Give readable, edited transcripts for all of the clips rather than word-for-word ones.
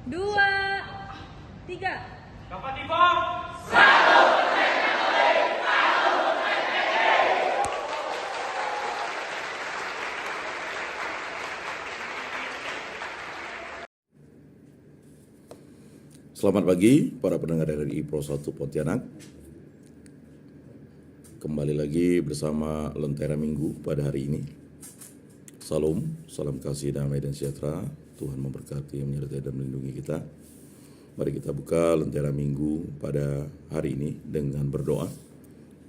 2, 3. Dapat dibom. Selamat pagi para pendengar RRI Pro 1 Pontianak. Kembali lagi bersama Lentera Minggu pada hari ini. Salam, salam kasih, damai dan sejahtera. Tuhan memberkati, menyertai dan melindungi kita. Mari kita buka Lentera Minggu pada hari ini dengan berdoa.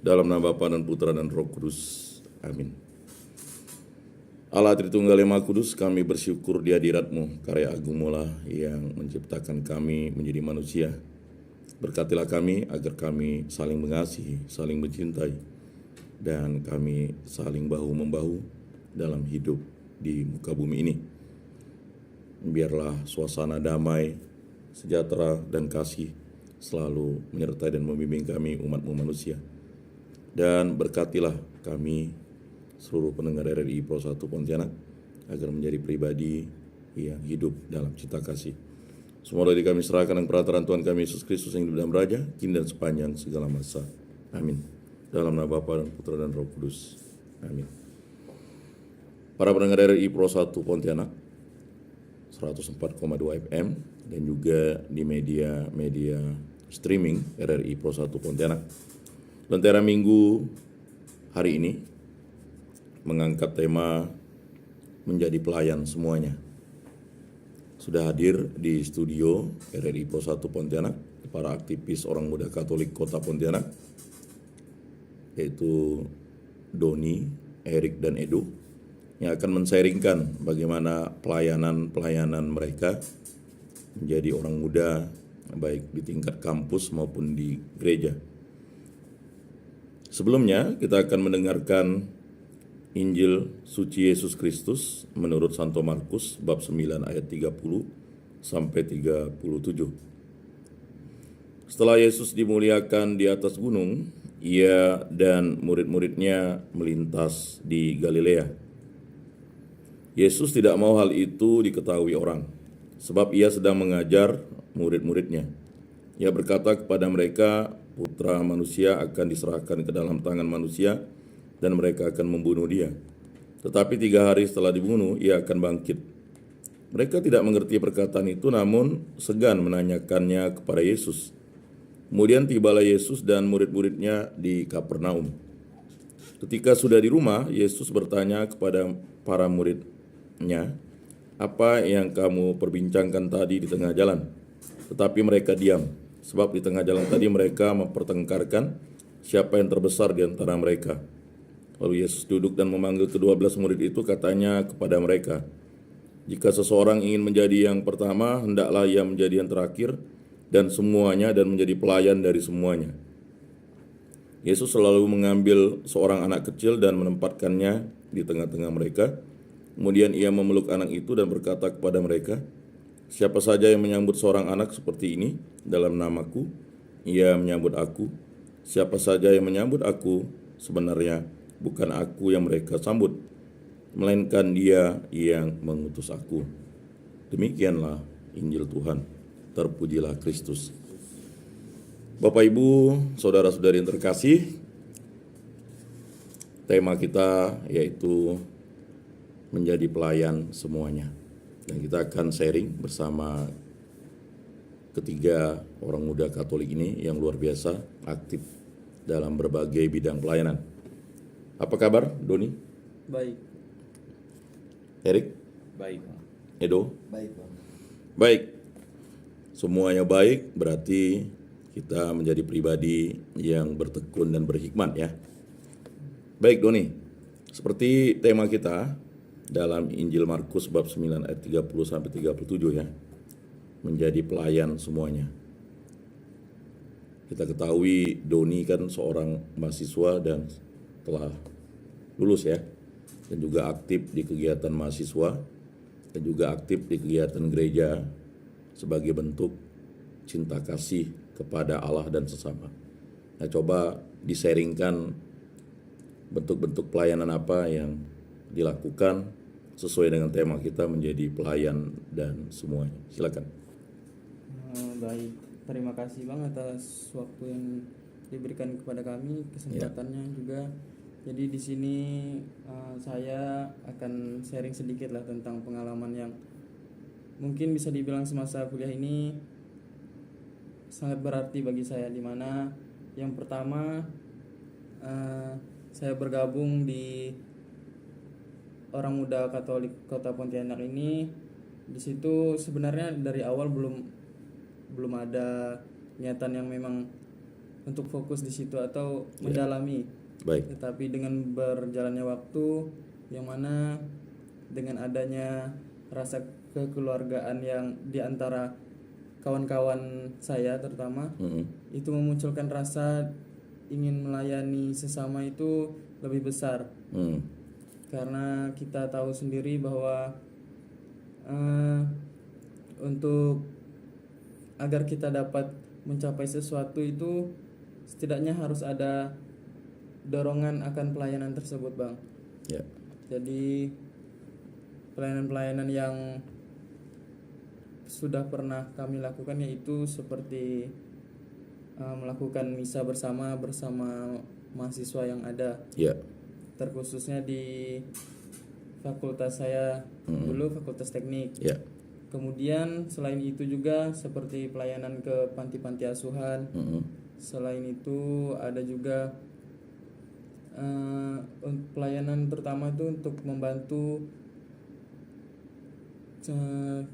Dalam nama Bapa dan Putra dan Roh Kudus. Amin. Allah Tritunggal Yang Maha Kudus, kami bersyukur di hadirat-Mu, karya agung-Mu lah yang menciptakan kami menjadi manusia. Berkatilah kami agar kami saling mengasihi, saling mencintai, dan kami saling bahu-membahu dalam hidup di muka bumi ini. Biarlah suasana damai, sejahtera, dan kasih selalu menyertai dan membimbing kami umat-Mu manusia. Dan berkatilah kami seluruh pendengar RRI Pro 1 Pontianak agar menjadi pribadi yang hidup dalam cinta kasih. Semua dari kami serahkan dengan perantaraan Tuhan kami Yesus Kristus yang hidup dan beraja, kini dan sepanjang segala masa. Amin. Dalam nama Bapa dan Putra dan Roh Kudus. Amin. Para pendengar RRI Pro 1 Pontianak 104,2 FM dan juga di media streaming RRI Pro 1 Pontianak. Lentera Minggu hari ini mengangkat tema menjadi pelayan semuanya. Sudah hadir di studio RRI Pro 1 Pontianak para aktivis orang muda Katolik Kota Pontianak, yaitu Doni, Erik, dan Edo, yang akan men-sharingkan bagaimana pelayanan mereka menjadi orang muda baik di tingkat kampus maupun di gereja. Sebelumnya kita akan mendengarkan Injil Suci Yesus Kristus menurut Santo Markus bab 9 ayat 30 sampai 37. Setelah Yesus dimuliakan di atas gunung, ia dan murid-muridnya melintas di Galilea. Yesus tidak mau hal itu diketahui orang, sebab ia sedang mengajar murid-muridnya. Ia berkata kepada mereka, Putra Manusia akan diserahkan ke dalam tangan manusia, dan mereka akan membunuh dia. Tetapi 3 hari setelah dibunuh, ia akan bangkit. Mereka tidak mengerti perkataan itu, namun segan menanyakannya kepada Yesus. Kemudian tibalah Yesus dan murid-muridnya di Kapernaum. Ketika sudah di rumah, Yesus bertanya kepada para muridnya, "Apa yang kamu perbincangkan tadi di tengah jalan?" Tetapi mereka diam, sebab di tengah jalan tadi mereka mempertengkarkan siapa yang terbesar di antara mereka. Lalu Yesus duduk dan memanggil ke-12 murid itu, katanya kepada mereka, "Jika seseorang ingin menjadi yang pertama, hendaklah ia menjadi yang terakhir dan menjadi pelayan dari semuanya." Yesus selalu mengambil seorang anak kecil dan menempatkannya di tengah-tengah mereka. Kemudian ia memeluk anak itu dan berkata kepada mereka, "Siapa saja yang menyambut seorang anak seperti ini dalam namaku, ia menyambut aku. Siapa saja yang menyambut aku, sebenarnya bukan aku yang mereka sambut, melainkan Dia yang mengutus aku." Demikianlah Injil Tuhan. Terpujilah Kristus. Bapak, Ibu, saudara-saudari yang terkasih, tema kita yaitu menjadi pelayan semuanya. Dan kita akan sharing bersama ketiga orang muda Katolik ini yang luar biasa aktif dalam berbagai bidang pelayanan. Apa kabar, Doni? Baik. Erik? Baik, Bang. Edo? Baik, Bang. Baik. Semuanya baik, berarti kita menjadi pribadi yang bertekun dan berhikmat ya. Baik, Doni. Seperti tema kita dalam Injil Markus bab 9 ayat 30 sampai 37 ya. Menjadi pelayan semuanya. Kita ketahui Doni kan seorang mahasiswa dan telah lulus ya, dan juga aktif di kegiatan mahasiswa dan juga aktif di kegiatan gereja sebagai bentuk cinta kasih kepada Allah dan sesama. Nah, coba di-sharingkan bentuk-bentuk pelayanan apa yang dilakukan sesuai dengan tema kita menjadi pelayan dan semuanya. Silakan. Baik, terima kasih Bang atas waktu yang diberikan kepada kami, kesempatannya juga. Jadi di sini saya akan sharing sedikit lah tentang pengalaman yang mungkin bisa dibilang semasa kuliah ini sangat berarti bagi saya, di mana yang pertama saya bergabung di Orang Muda Katolik Kota Pontianak ini. Di situ sebenarnya dari awal belum ada niatan yang memang untuk fokus di situ atau mendalami. Baik. Tetapi dengan berjalannya waktu, yang mana dengan adanya rasa kekeluargaan yang di antara kawan-kawan saya terutama, itu memunculkan rasa ingin melayani sesama itu lebih besar. Karena kita tahu sendiri bahwa untuk agar kita dapat mencapai sesuatu itu setidaknya harus ada dorongan akan pelayanan tersebut, Bang. Ya. Jadi pelayanan-pelayanan yang sudah pernah kami lakukan yaitu seperti melakukan misa bersama mahasiswa yang ada. Ya. Terkhususnya di fakultas saya dulu, Fakultas Teknik. Ya. Kemudian selain itu juga seperti pelayanan ke panti-panti asuhan. Selain itu ada juga pelayanan terutama itu untuk membantu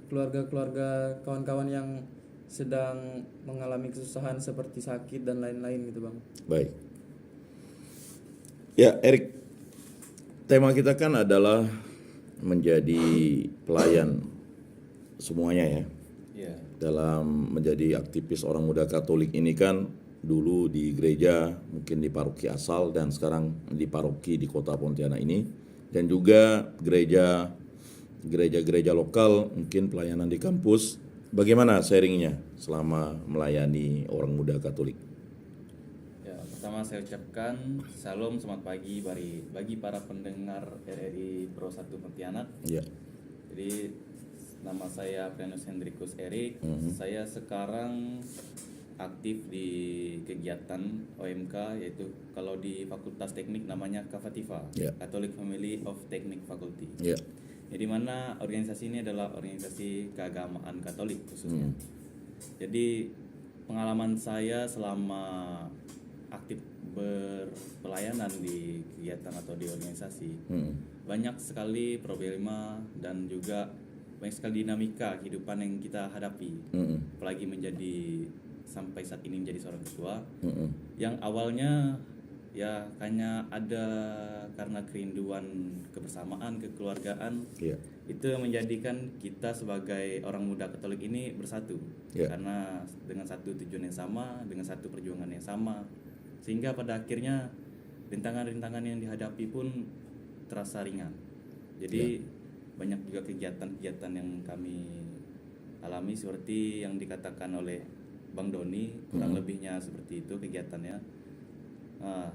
keluarga-keluarga kawan-kawan yang sedang mengalami kesusahan seperti sakit dan lain-lain gitu, Bang. Baik. Ya, Erik, tema kita kan adalah menjadi pelayan semuanya ya. Iya. Dalam menjadi aktivis Orang Muda Katolik ini kan dulu di gereja, mungkin di paroki asal, dan sekarang di paroki di Kota Pontianak ini, dan juga gereja-gereja lokal, mungkin pelayanan di kampus. Bagaimana sharingnya selama melayani Orang Muda Katolik? Ya, pertama saya ucapkan salam selamat pagi bagi para pendengar RRI Pro 1 Pontianak. Ya. Jadi nama saya Prenus Hendrikus Erik. Saya sekarang aktif di kegiatan OMK, yaitu kalau di Fakultas Teknik namanya Kavativa, Ya. Catholic Family of Technic Faculty. Ya. Jadi mana organisasi ini adalah organisasi keagamaan Katolik khususnya. Jadi pengalaman saya selama aktif berpelayanan di kegiatan atau di organisasi, banyak sekali problema dan juga banyak sekali dinamika kehidupan yang kita hadapi. Apalagi sampai saat ini menjadi seorang ketua, yang awalnya ya hanya ada karena kerinduan kebersamaan, kekeluargaan. Itu yang menjadikan kita sebagai orang muda Katolik ini bersatu, karena dengan satu tujuan yang sama, dengan satu perjuangan yang sama, sehingga pada akhirnya rintangan-rintangan yang dihadapi pun terasa ringan. Jadi banyak juga kegiatan-kegiatan yang kami alami seperti yang dikatakan oleh Bang Doni, kurang lebihnya seperti itu kegiatannya.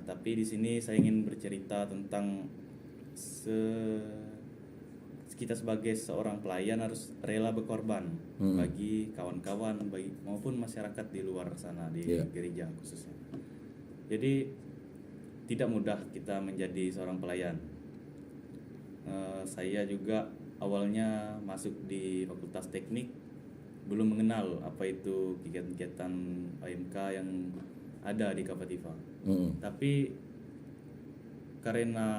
Tapi di sini saya ingin bercerita tentang kita sebagai seorang pelayan harus rela berkorban bagi kawan-kawan, maupun masyarakat di luar sana, di gereja khususnya. Jadi tidak mudah kita menjadi seorang pelayan. Saya juga awalnya masuk di Fakultas Teknik belum mengenal apa itu kegiatan-kegiatan AMK yang ada di Kavativa. Tapi karena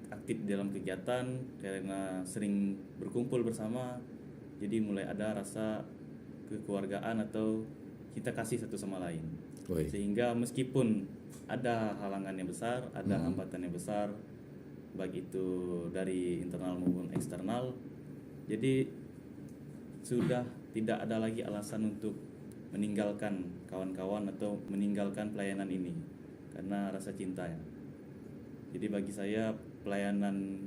aktif dalam kegiatan, karena sering berkumpul bersama, jadi mulai ada rasa kekeluargaan atau kita kasih satu sama lain. Sehingga meskipun ada halangan yang besar, ada hambatan yang besar, baik itu dari internal maupun eksternal, jadi sudah tidak ada lagi alasan untuk meninggalkan kawan-kawan atau meninggalkan pelayanan ini karena rasa cintanya. Jadi bagi saya pelayanan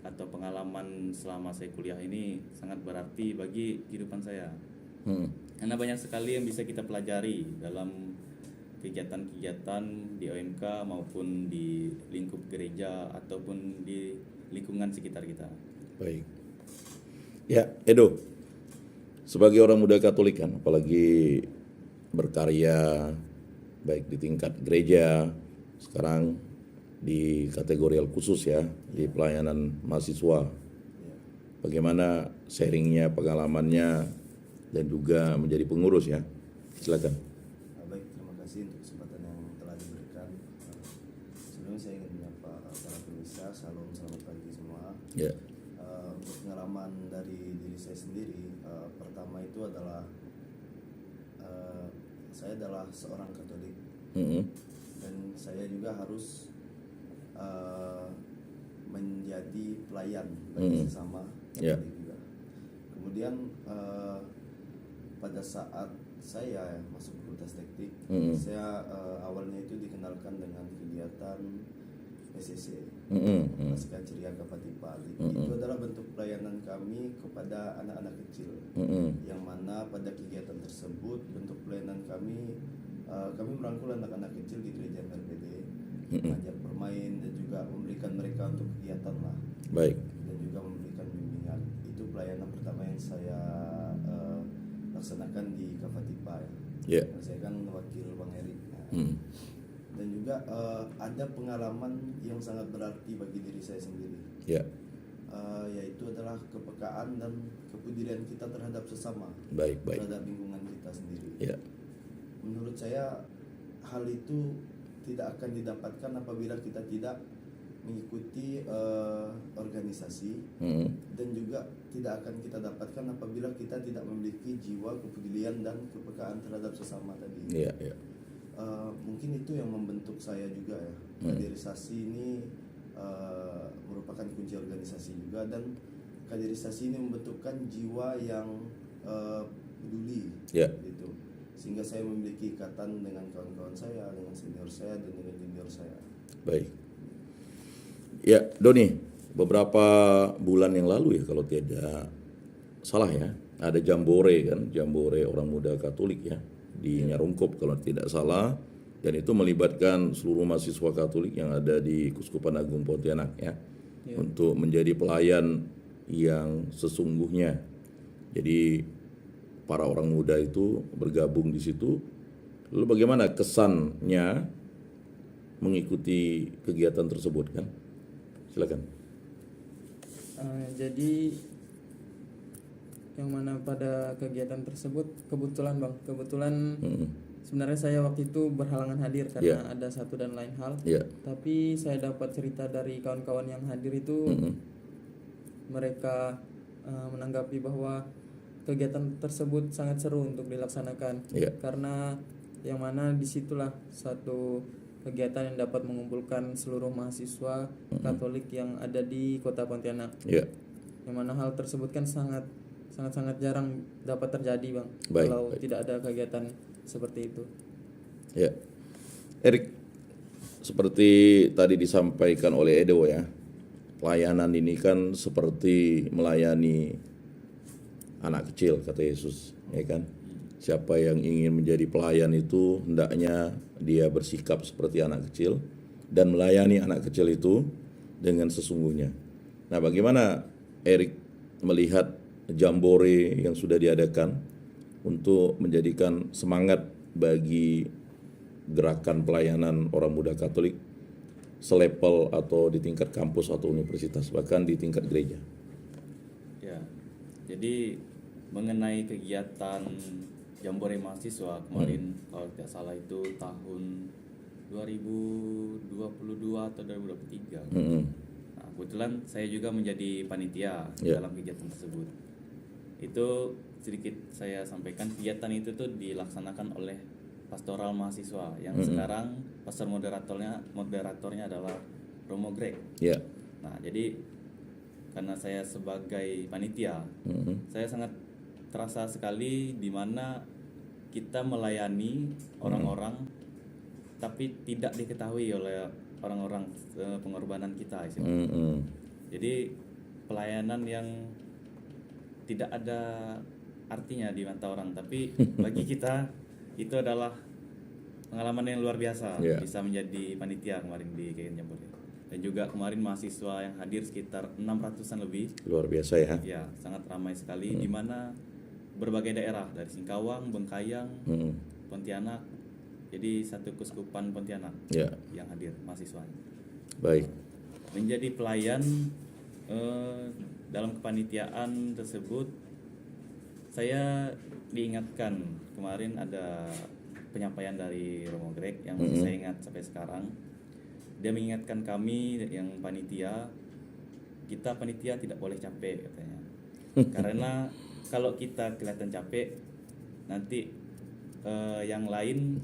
atau pengalaman selama saya kuliah ini sangat berarti bagi kehidupan saya. Karena banyak sekali yang bisa kita pelajari dalam kegiatan-kegiatan di OMK maupun di lingkup gereja ataupun di lingkungan sekitar kita. Baik. Ya, Edo. Sebagai orang muda Katolik kan, apalagi berkarya baik di tingkat gereja, sekarang di kategori khusus ya, di pelayanan mahasiswa. Bagaimana sharingnya, pengalamannya, dan juga menjadi pengurus ya. Silakan. Baik, terima kasih untuk kesempatan yang telah diberikan. Sebelumnya saya ingin menyapa para pemirsa, selamat pagi semua. Ya. Untuk pengalaman dari diri saya sendiri, pertama itu adalah saya adalah seorang Katolik dan saya juga harus menjadi pelayan bagi sesama Ya. Katolik juga. Kemudian pada saat saya masuk fakultas teknik, saya awalnya itu dikenalkan dengan kegiatan PCC, Pasca Ceria Kapatipa. Itu adalah bentuk pelayanan kami kepada anak-anak kecil, yang mana pada kegiatan tersebut bentuk pelayanan kami merangkul anak-anak kecil di gereja MRPD, mengajak bermain dan juga memberikan mereka untuk kegiatan lah, Baik. dan juga memberikan bimbingan. Itu pelayanan pertama yang saya laksanakan di Kapatipa ya. Ya. Saya kan wakil Bang Erik. Dan juga ada pengalaman yang sangat berarti bagi diri saya sendiri, Ya. yaitu adalah kepekaan dan kepedulian kita terhadap sesama, Baik. terhadap lingkungan kita sendiri. Ya. Menurut saya hal itu tidak akan didapatkan apabila kita tidak mengikuti organisasi, dan juga tidak akan kita dapatkan apabila kita tidak memiliki jiwa kepedulian dan kepekaan terhadap sesama tadi. Ya. Ya. Mungkin itu yang membentuk saya juga ya. Kaderisasi ini merupakan kunci organisasi juga, dan kaderisasi ini membentukkan jiwa yang peduli, Ya. gitu. Sehingga saya memiliki ikatan dengan kawan-kawan saya, dengan senior saya, dan dengan junior saya. Baik. Ya, Doni, beberapa bulan yang lalu ya kalau tidak salah ya, ada jambore kan, jambore orang muda Katolik ya di Nyarungkop kalau tidak salah, dan itu melibatkan seluruh mahasiswa Katolik yang ada di Kuskupan Agung Pontianak ya, untuk menjadi pelayan yang sesungguhnya. Jadi para orang muda itu bergabung di situ. Lalu bagaimana kesannya mengikuti kegiatan tersebut kan? Silakan. Jadi yang mana pada kegiatan tersebut kebetulan sebenarnya saya waktu itu berhalangan hadir karena ada satu dan lain hal. Tapi saya dapat cerita dari kawan-kawan yang hadir itu, mereka menanggapi bahwa kegiatan tersebut sangat seru untuk dilaksanakan, karena yang mana disitulah satu kegiatan yang dapat mengumpulkan seluruh mahasiswa Katolik yang ada di Kota Pontianak. Yang mana hal tersebut kan sangat jarang dapat terjadi, Bang. Kalau tidak ada kegiatan seperti itu. Ya. Erik, seperti tadi disampaikan oleh Edo ya, pelayanan ini kan seperti melayani anak kecil kata Yesus, ya kan? Siapa yang ingin menjadi pelayan itu hendaknya dia bersikap seperti anak kecil dan melayani anak kecil itu dengan sesungguhnya. Nah, bagaimana Erik melihat jambore yang sudah diadakan untuk menjadikan semangat bagi gerakan pelayanan orang muda Katolik selevel atau di tingkat kampus atau universitas, bahkan di tingkat gereja? Ya, jadi mengenai kegiatan Jambore mahasiswa kemarin, kalau tidak salah itu tahun 2022 atau 2023. Nah, kebetulan saya juga menjadi panitia dalam kegiatan tersebut. Itu sedikit saya sampaikan, kegiatan itu tuh dilaksanakan oleh pastoral mahasiswa yang sekarang pastor moderatornya adalah Romo Greg. Nah, jadi karena saya sebagai panitia, saya sangat terasa sekali di mana kita melayani orang-orang tapi tidak diketahui oleh orang-orang pengorbanan kita istilahnya. Jadi pelayanan yang tidak ada artinya di mata orang, tapi bagi kita itu adalah pengalaman yang luar biasa bisa menjadi panitia kemarin di kegiatan Jambore. Dan juga kemarin mahasiswa yang hadir sekitar 600-an lebih. Luar biasa ya. Ya, sangat ramai sekali, di mana berbagai daerah dari Singkawang, Bengkayang, Mm-mm. Pontianak. Jadi satu Keuskupan Pontianak Ya, yang hadir mahasiswanya. baik. Menjadi pelayan dalam kepanitiaan tersebut, saya diingatkan kemarin ada penyampaian dari Romo Greg yang masih saya ingat sampai sekarang. Dia mengingatkan kami yang panitia, kita panitia tidak boleh capek katanya. Karena kalau kita kelihatan capek, nanti yang lain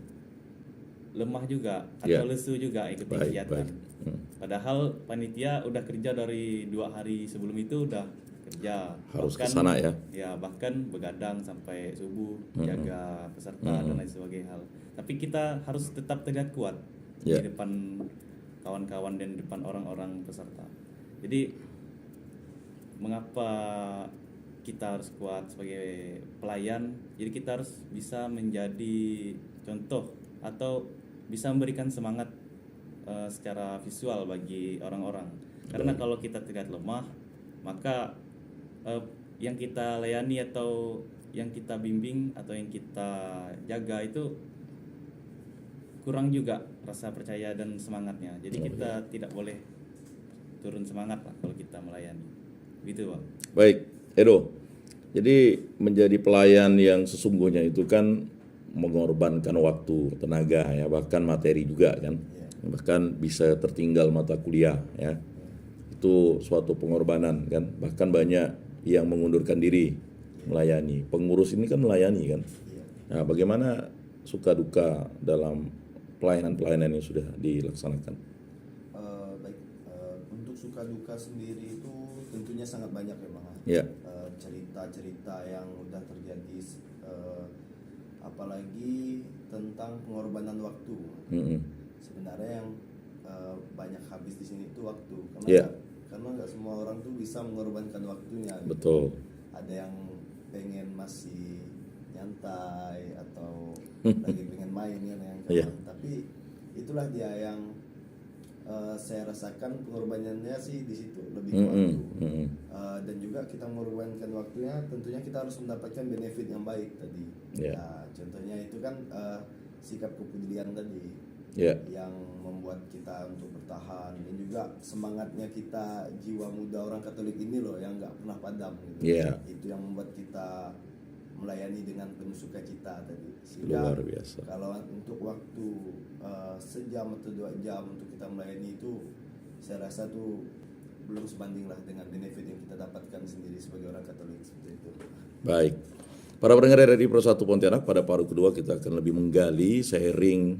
lemah juga atau Ya. lesu juga ikut Baik, kegiatan. baik. Hmm. Padahal panitia udah kerja dari 2 hari sebelum itu udah kerja. Harus ke sana ya. Ya, bahkan begadang sampai subuh, jaga peserta dan lain sebagainya hal. Tapi kita harus tetap terlihat kuat Ya. di depan kawan-kawan dan di depan orang-orang peserta. Jadi mengapa kita harus kuat sebagai pelayan? Jadi kita harus bisa menjadi contoh atau bisa memberikan semangat secara visual bagi orang-orang. Karena kalau kita terlihat lemah, maka yang kita layani atau yang kita bimbing atau yang kita jaga itu kurang juga rasa percaya dan semangatnya. Jadi kita tidak boleh turun semangat lah kalau kita melayani. Gitu, Bang. Baik, Edo. Jadi menjadi pelayan yang sesungguhnya itu kan mengorbankan waktu, tenaga ya, bahkan materi juga kan. Bahkan bisa tertinggal mata kuliah ya. Itu suatu pengorbanan kan. Bahkan banyak yang mengundurkan diri melayani. Pengurus ini kan melayani kan. Nah, bagaimana suka duka dalam pelayanan-pelayanan yang sudah dilaksanakan? Baik, untuk suka duka sendiri itu tentunya sangat banyak ya Bang. Ya. Cerita-cerita yang udah terjadi, apalagi tentang pengorbanan waktu. Mm-mm. Sebenarnya yang banyak habis di sini itu waktu, Ya. karena nggak semua orang tuh bisa mengorbankan waktunya. Gitu. Betul. Ada yang pengen masih nyantai atau lagi pengen main ya yang Iya. Tapi itulah dia yang saya rasakan pengorbanannya sih di situ lebih ke waktu. Dan juga kita mengorbankan waktunya, tentunya kita harus mendapatkan benefit yang baik tadi. Yeah. Nah, contohnya itu kan sikap kepedulian tadi Ya. yang membuat kita untuk bertahan, dan juga semangatnya kita, jiwa muda orang Katolik ini loh yang nggak pernah padam gitu. Yeah. Itu yang membuat kita melayani dengan penuh sukacita tadi. Sehingga Luar biasa. kalau untuk waktu sejam atau 2 jam untuk kita melayani itu, saya rasa tuh belum sebanding lah dengan benefit yang kita dapatkan sendiri sebagai orang Katolik seperti itu. Baik. Para pendengar dari Pro 1 Pontianak, pada paruh kedua kita akan lebih menggali sharing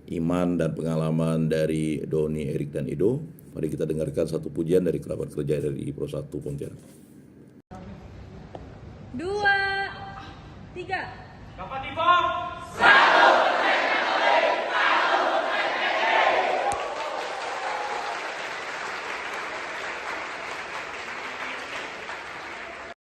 iman dan pengalaman dari Doni, Erik, dan Edo. Mari kita dengarkan satu pujian dari kerabat kerja dari Pro 1 Pontianak. 2, 3. Dapat di bawah.